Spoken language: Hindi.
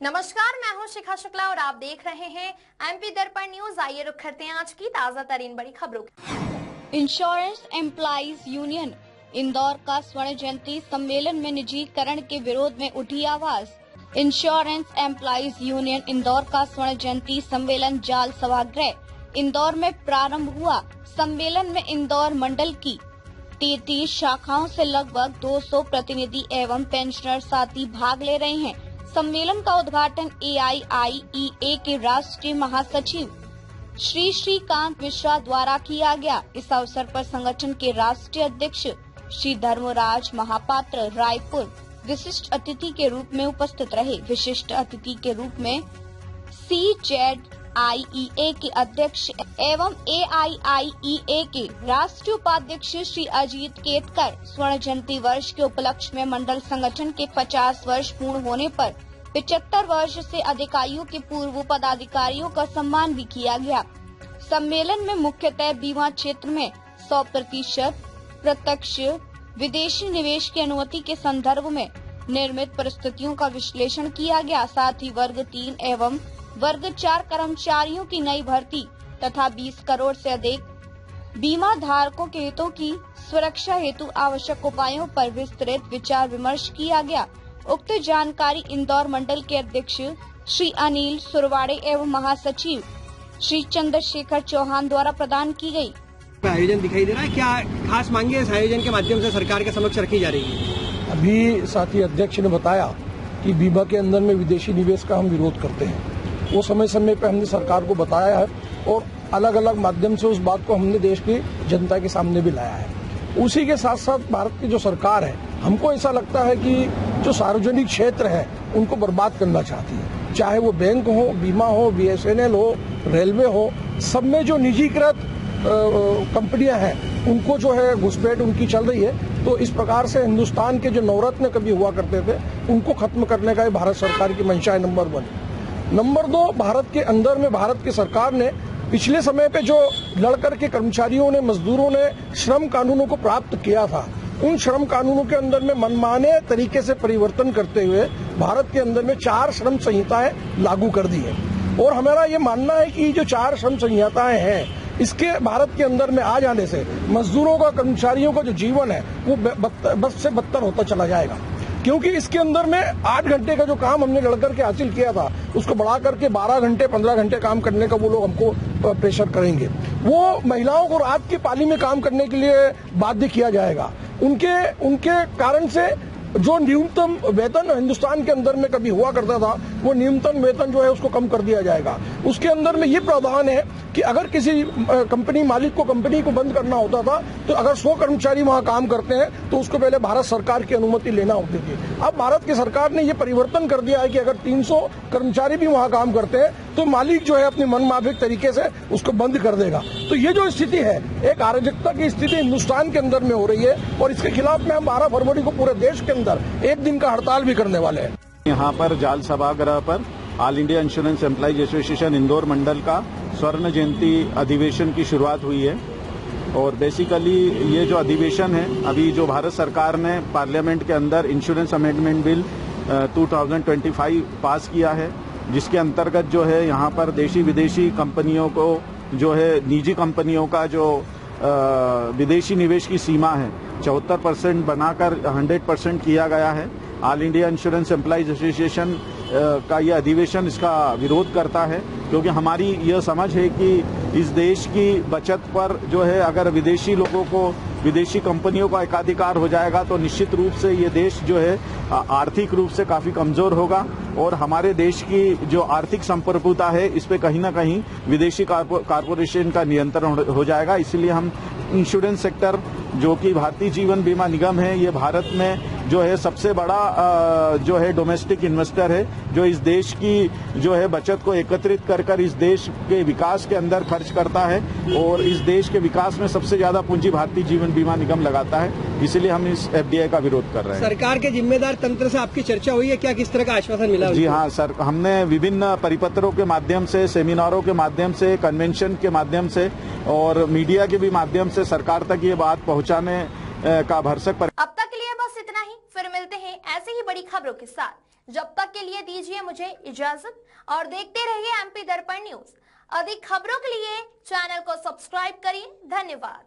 नमस्कार, मैं हूं शिखा शुक्ला और आप देख रहे हैं एमपी दर्पण न्यूज। आइए रुक करते हैं आज की ताजा तरीन बड़ी खबरों की। इंश्योरेंस एम्प्लॉइज यूनियन इंदौर का स्वर्ण जयंती सम्मेलन में निजीकरण के विरोध में उठी आवाज। इंश्योरेंस एम्प्लॉइज यूनियन इंदौर का स्वर्ण जयंती सम्मेलन जाल सभागृह इंदौर में प्रारंभ हुआ। सम्मेलन में इंदौर मंडल की 33 शाखाओं से लगभग 200 प्रतिनिधि एवं पेंशनर साथी भाग ले रहे हैं। सम्मेलन का उद्घाटन AIIEA के राष्ट्रीय महासचिव श्री श्रीकांत मिश्रा द्वारा किया गया। इस अवसर पर संगठन के राष्ट्रीय अध्यक्ष श्री धर्मराज महापात्र रायपुर विशिष्ट अतिथि के रूप में उपस्थित रहे। विशिष्ट अतिथि के रूप में CZIEA के अध्यक्ष एवं AIIEA के राष्ट्रीय उपाध्यक्ष श्री अजीत केतकर स्वर्ण जयंती वर्ष के उपलक्ष्य में मंडल संगठन के 50 वर्ष पूर्ण होने पर 75 वर्ष से अधिक आयु के पूर्व पदाधिकारियों का सम्मान भी किया गया। सम्मेलन में मुख्यतः बीमा क्षेत्र में 100% प्रत्यक्ष विदेशी निवेश की अनुमति के संदर्भ में निर्मित परिस्थितियों का विश्लेषण किया गया। साथ ही वर्ग 3 एवं वर्ग 4 कर्मचारियों की नई भर्ती तथा 20 करोड़ से अधिक बीमा धारकों के हितों की सुरक्षा हेतु आवश्यक उपायों पर विस्तृत विचार विमर्श किया गया। उक्त जानकारी इंदौर मंडल के अध्यक्ष श्री अनिल सुरवाड़े एवं महासचिव श्री चंद्रशेखर चौहान द्वारा प्रदान की गई। आयोजन दिखाई दे रहा है, क्या खास मांगे इस आयोजन के माध्यम से सरकार के समक्ष रखी जा रही है? अभी साथी अध्यक्ष ने बताया कि बीमा के अंदर में विदेशी निवेश का हम विरोध करते हैं। वो समय समय पे हमने सरकार को बताया है और अलग अलग माध्यम से उस बात को हमने देश की जनता के सामने भी लाया है। उसी के साथ साथ भारत की जो सरकार है, हमको ऐसा लगता है कि जो सार्वजनिक क्षेत्र है उनको बर्बाद करना चाहती है। चाहे वो बैंक हो, बीमा हो, BSNL हो, रेलवे हो, सब में जो निजीकृत कंपनियां हैं उनको जो है घुसपैठ उनकी चल रही है। तो इस प्रकार से हिंदुस्तान के जो नवरत्न कभी हुआ करते थे उनको खत्म करने का भारत सरकार की मंशा है। नंबर 1। नंबर 2, भारत के अंदर में भारत की सरकार ने पिछले समय पे जो लड़कर के कर्मचारियों ने, मजदूरों ने श्रम कानूनों को प्राप्त किया था, उन श्रम कानूनों के अंदर में मनमाने तरीके से परिवर्तन करते हुए भारत के अंदर में 4 श्रम संहिताएं लागू कर दी है। और हमारा ये मानना है कि जो 4 श्रम संहिताएं हैं, इसके भारत के अंदर में आ जाने से मजदूरों का, कर्मचारियों का जो जीवन है वो बद से बदतर होता चला जाएगा। क्योंकि इसके अंदर में 8 घंटे का जो काम हमने लड़कर के हासिल किया था उसको बढ़ा करके 12 घंटे 15 घंटे काम करने का वो लोग हमको प्रेशर करेंगे। वो महिलाओं को रात की पाली में काम करने के लिए बाध्य किया जाएगा। उनके कारण से जो न्यूनतम वेतन हिंदुस्तान के अंदर में कभी हुआ करता था, वो न्यूनतम वेतन जो है उसको कम कर दिया जाएगा। उसके अंदर में ये प्रावधान है कि अगर किसी कंपनी मालिक को कंपनी को बंद करना होता था तो अगर 100 कर्मचारी वहां काम करते हैं तो उसको पहले भारत सरकार की अनुमति लेना होती थी। अब भारत की सरकार ने ये परिवर्तन कर दिया है कि अगर 300 कर्मचारी भी वहां काम करते हैं तो मालिक जो है अपनी मनमाफिक तरीके से उसको बंद कर देगा। तो ये जो स्थिति है, एक अराजकता की स्थिति हिंदुस्तान के अंदर में हो रही है और इसके खिलाफ में हम 12 फरवरी को पूरे देश के अंदर 1 दिन का हड़ताल भी करने वाले हैं। यहाँ पर जाल सभागृह पर all India insurance employees association Indore मंडल का स्वर्ण जयंती अधिवेशन की शुरुआत हुई है। और बेसिकली ये जो अधिवेशन है, अभी जो भारत सरकार ने पार्लियामेंट के अंदर इंश्योरेंस अमेंडमेंट बिल 2025 पास किया है, जिसके अंतर्गत जो है यहाँ पर देशी विदेशी कंपनियों को जो है निजी कंपनियों का जो विदेशी निवेश की सीमा है 74% बनाकर 100% किया गया है। All India insurance employees association का यह अधिवेशन इसका विरोध करता है, क्योंकि हमारी यह समझ है कि इस देश की बचत पर जो है अगर विदेशी लोगों को, विदेशी कंपनियों का एकाधिकार हो जाएगा तो निश्चित रूप से ये देश जो है आर्थिक रूप से काफी कमजोर होगा और हमारे देश की जो आर्थिक संप्रभुता है इस पे कहीं ना कहीं विदेशी कारपोरेशन का नियंत्रण हो जाएगा। इसलिए हम इंश्योरेंस सेक्टर जो कि भारतीय जीवन बीमा निगम है, ये भारत में जो है सबसे बड़ा जो है डोमेस्टिक इन्वेस्टर है, जो इस देश की जो है बचत को एकत्रित कर इस देश के विकास के अंदर खर्च करता है और इस देश के विकास में सबसे ज्यादा पूंजी भारतीय जीवन बीमा निगम लगाता है। इसीलिए हम इस FDI का विरोध कर रहे हैं। सरकार के जिम्मेदार तंत्र से आपकी चर्चा हुई है क्या? किस तरह का आश्वासन मिला? जी हाँ सर, हमने विभिन्न परिपत्रों के माध्यम से, सेमिनारों के माध्यम से, कन्वेंशन के माध्यम से और मीडिया के भी माध्यम से सरकार तक ये बात पहुंचाने का भरसक अब तक के लिए बस इतना ही। फिर मिलते हैं ऐसे ही बड़ी खबरों के साथ। जब तक के लिए दीजिए मुझे इजाजत और देखते रहिए एमपी दर्पण न्यूज। अधिक खबरों के लिए चैनल को सब्सक्राइब करिए। धन्यवाद।